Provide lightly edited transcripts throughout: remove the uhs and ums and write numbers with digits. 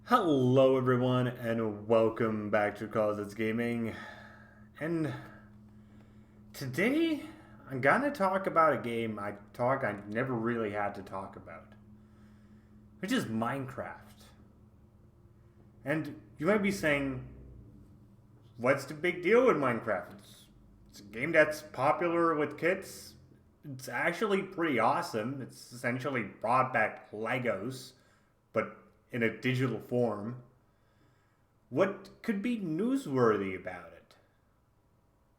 Hello everyone and welcome back to Cause Gaming. And today I'm gonna talk about a game I never really had to talk about, which is Minecraft. And you might be saying, what's the big deal with Minecraft? It's a game that's popular with kids. It's actually pretty awesome. It's essentially brought back Legos, but in a digital form. What could be newsworthy about it?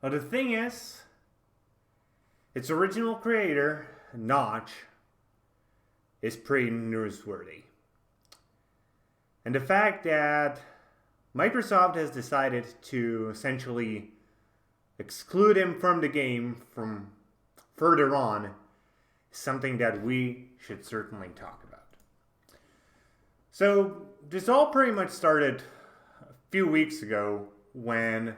Well, the thing is, its original creator, Notch, is pretty newsworthy. And the fact that Microsoft has decided to essentially exclude him from the game from further on is something that we should certainly talk about. So, this all pretty much started a few weeks ago when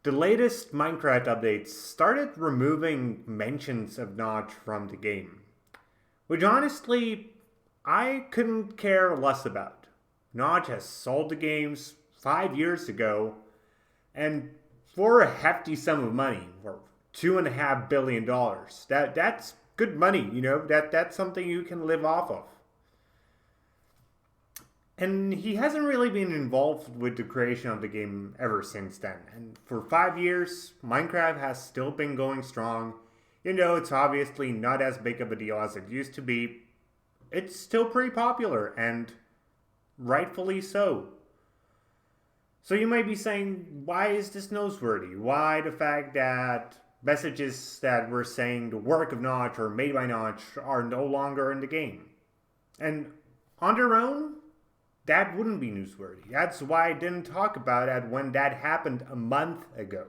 the latest Minecraft updates started removing mentions of Notch from the game, which honestly I couldn't care less about. Notch has sold the games 5 years ago, and for a hefty sum of money, for $2.5 billion. That's good money, that's something you can live off of. And he hasn't really been involved with the creation of the game ever since then. And for 5 years, Minecraft has still been going strong. It's obviously not as big of a deal as it used to be. It's still pretty popular, and rightfully so. So you might be saying, why is this newsworthy? Why the fact that messages that were saying the work of Notch or made by Notch are no longer in the game? And on their own, that wouldn't be newsworthy. That's why I didn't talk about it when that happened a month ago.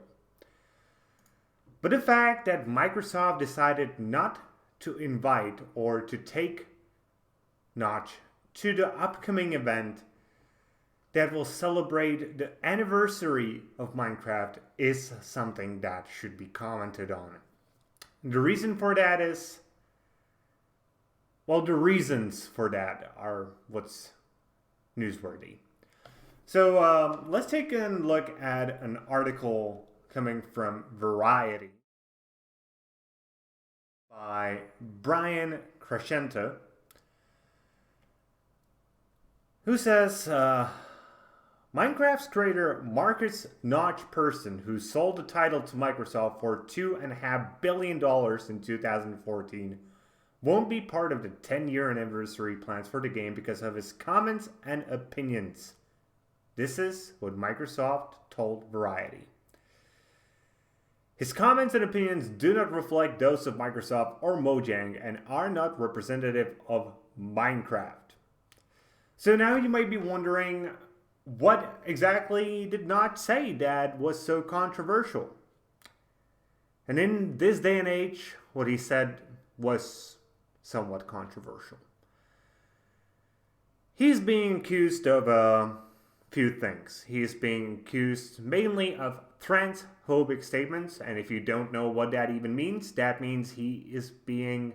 But the fact that Microsoft decided not to invite or to take Notch to the upcoming event that will celebrate the anniversary of Minecraft is something that should be commented on. The reason for that is, well, the reasons for that are what's newsworthy. So let's take a look at an article coming from Variety by Brian Crescenta, who says Minecraft's creator Marcus Notch Persson, who sold the title to Microsoft for $2.5 billion in 2014, won't be part of the 10-year anniversary plans for the game because of his comments and opinions. This is what Microsoft told Variety. His comments and opinions do not reflect those of Microsoft or Mojang and are not representative of Minecraft. So now you might be wondering, what exactly did Notch say that was so controversial? And in this day and age, what he said was somewhat controversial. He's being accused of a few things. He's being accused mainly of transphobic statements, and if you don't know what that even means, that means he is being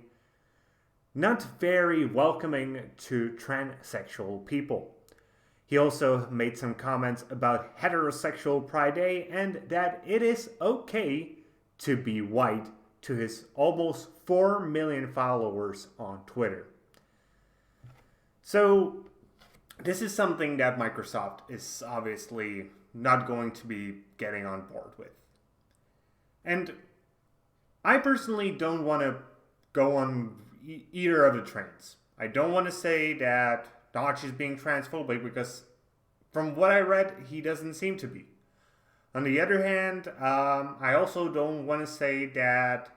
not very welcoming to transsexual people. He also made some comments about heterosexual Pride Day and that it is okay to be white to his almost 4 million followers on Twitter. So, this is something that Microsoft is obviously not going to be getting on board with. And I personally don't want to go on either of the trains. I don't want to say that Notch is being transphobic because, from what I read, he doesn't seem to be. On the other hand, I also don't want to say that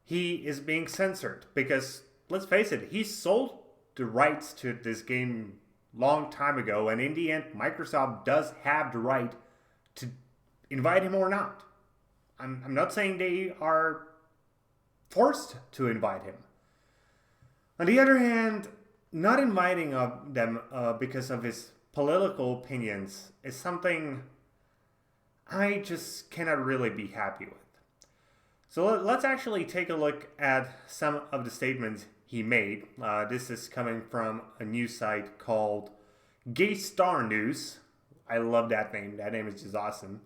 he is being censored because, let's face it, he sold the rights to this game long time ago, and in the end, Microsoft does have the right to invite him or not. I'm not saying they are forced to invite him. On the other hand, not inviting them because of his political opinions is something I just cannot really be happy with. So let's actually take a look at some of the statements he made. This is coming from a news site called Gay Star News, I love that name. That name is just awesome.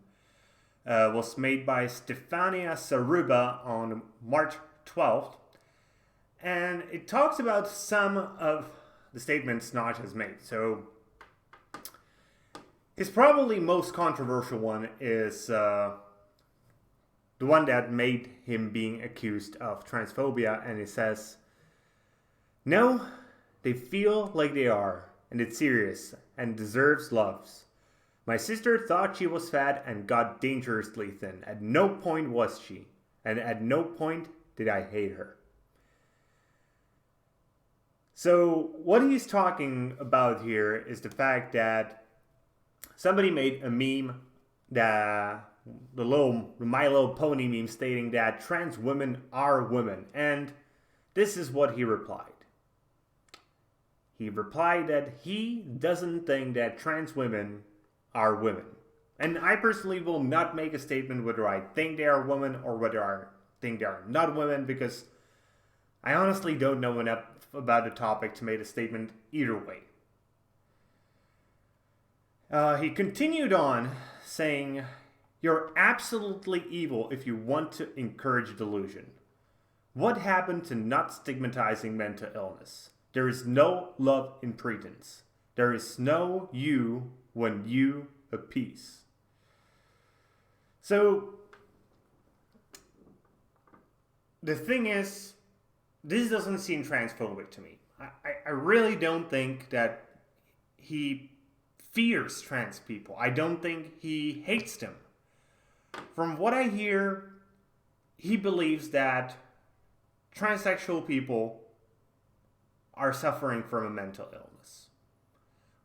Was made by Stefania Saruba on March 12th. And it talks about some of the statements Notch has made. So, his probably most controversial one is the one that made him being accused of transphobia. And it says, "No, they feel like they are, and it's serious, and deserves loves. My sister thought she was fat and got dangerously thin. At no point was she, and at no point did I hate her." So what he's talking about here is the fact that somebody made a meme, that the My Little Pony meme, stating that trans women are women, and this is what he replied. He replied that he doesn't think that trans women are women. And I personally will not make a statement whether I think they are women or whether I think they are not women, because I honestly don't know enough about the topic to make a statement either way. He continued on saying, "You're absolutely evil if you want to encourage delusion. What happened to not stigmatizing mental illness? There is no love in pretense. There is no you when you appease." So, the thing is, this doesn't seem transphobic to me. I really don't think that he fears trans people. I don't think he hates them. From what I hear, he believes that transsexual people are suffering from a mental illness,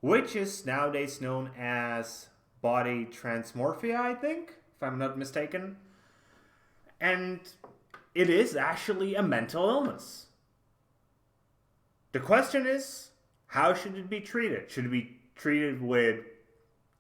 which is nowadays known as body transmorphia, I think, if I'm not mistaken. And it is actually a mental illness. The question is, how should it be treated? Should it be treated with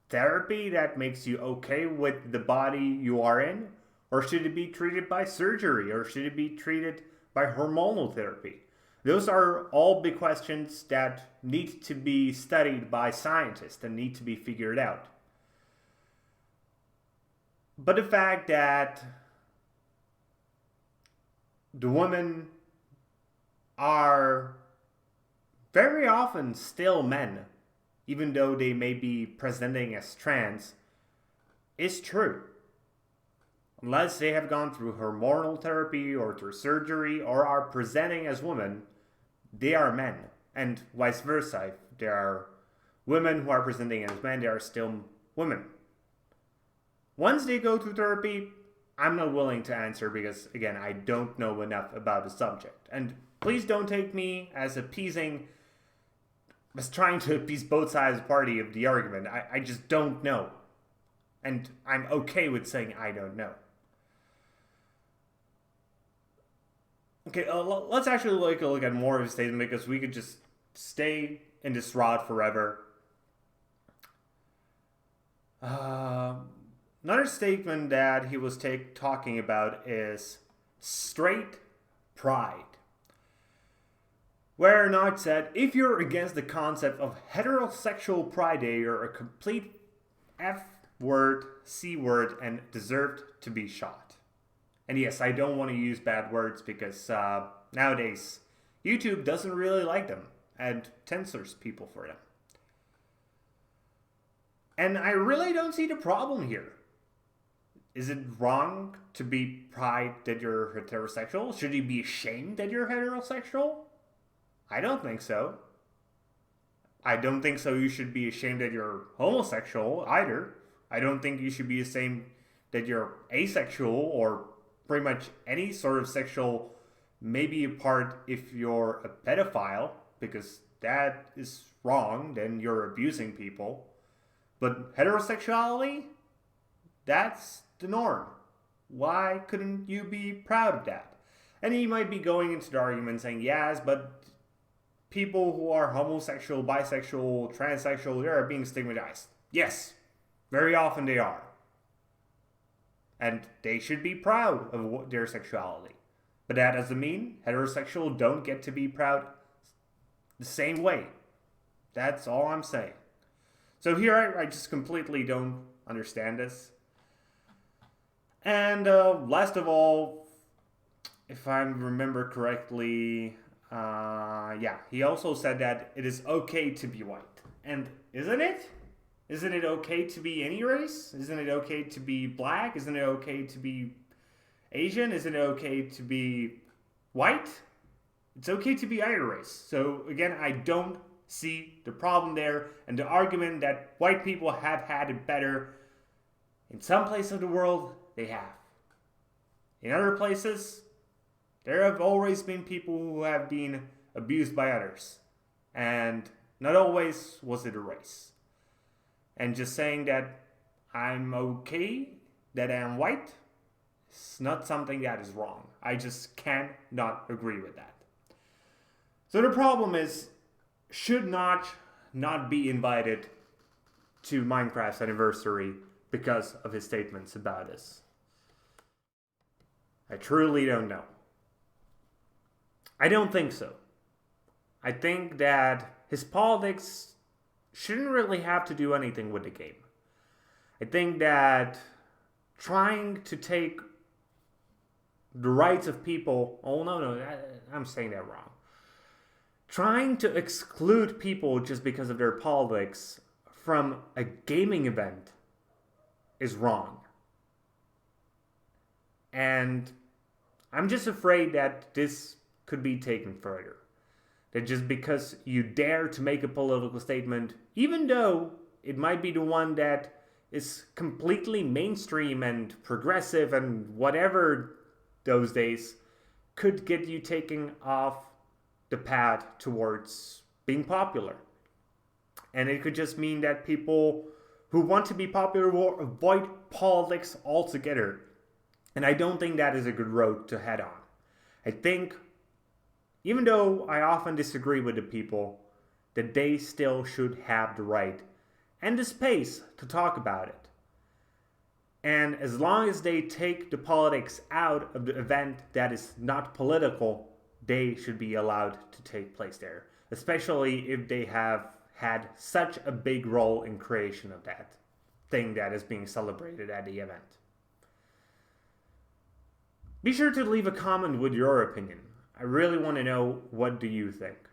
therapy that makes you okay with the body you are in? Or should it be treated by surgery? Or should it be treated by hormonal therapy? Those are all big questions that need to be studied by scientists and need to be figured out. But the fact that the women are very often still men, even though they may be presenting as trans, is true. Unless they have gone through hormonal therapy or through surgery or are presenting as women, they are men. And vice versa. If there are women who are presenting as men, they are still women. Once they go through therapy, I'm not willing to answer because, again, I don't know enough about the subject. And please don't take me as trying to appease both sides of the party of the argument. I just don't know. And I'm okay with saying I don't know. Okay, let's actually take a look at more of his statement, because we could just stay in this rod forever. Another statement that he was talking about is straight pride, where Notch said, "If you're against the concept of heterosexual pride day, you're a complete F-word, C-word, and deserved to be shot." And yes, I don't want to use bad words because nowadays YouTube doesn't really like them and censors people for them. And I really don't see the problem here. Is it wrong to be pride that you're heterosexual? Should you be ashamed that you're heterosexual? I don't think so. I don't think so you should be ashamed that you're homosexual either. I don't think you should be ashamed that you're asexual or pretty much any sort of sexual, maybe apart if you're a pedophile, because that is wrong, then you're abusing people. But heterosexuality, that's the norm. Why couldn't you be proud of that? And he might be going into the argument saying, yes, but people who are homosexual, bisexual, transsexual, they are being stigmatized. Yes, very often they are. And they should be proud of their sexuality. But that doesn't mean heterosexual don't get to be proud the same way. That's all I'm saying. So here I just completely don't understand this. And last of all, if I remember correctly, yeah, he also said that it is okay to be white. And isn't it? Isn't it okay to be any race? Isn't it okay to be black? Isn't it okay to be Asian? Isn't it okay to be white? It's okay to be either race. So again, I don't see the problem there. And the argument that white people have had it better in some places of the world, they have. In other places, there have always been people who have been abused by others. And not always was it a race. And just saying that I'm okay, that I'm white, is not something that is wrong. I just cannot agree with that. So the problem is, should not be invited to Minecraft's anniversary because of his statements about us. I truly don't know. I don't think so. I think that his politics shouldn't really have to do anything with the game. I think that trying to take the rights of people... Oh, no, I'm saying that wrong. Trying to exclude people just because of their politics from a gaming event is wrong. And I'm just afraid that this could be taken further. That just because you dare to make a political statement, even though it might be the one that is completely mainstream and progressive and whatever those days, could get you taken off the path towards being popular. And it could just mean that people who want to be popular will avoid politics altogether. And I don't think that is a good road to head on. I think, even though I often disagree with the people, that they still should have the right and the space to talk about it. And as long as they take the politics out of the event that is not political, they should be allowed to take place there. Especially if they have had such a big role in creation of that thing that is being celebrated at the event. Be sure to leave a comment with your opinion. I really want to know, what do you think?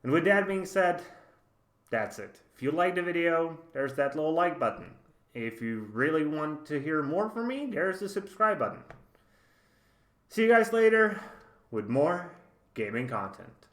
And with that being said, that's it. If you liked the video, there's that little like button. If you really want to hear more from me, there's the subscribe button. See you guys later with more gaming content.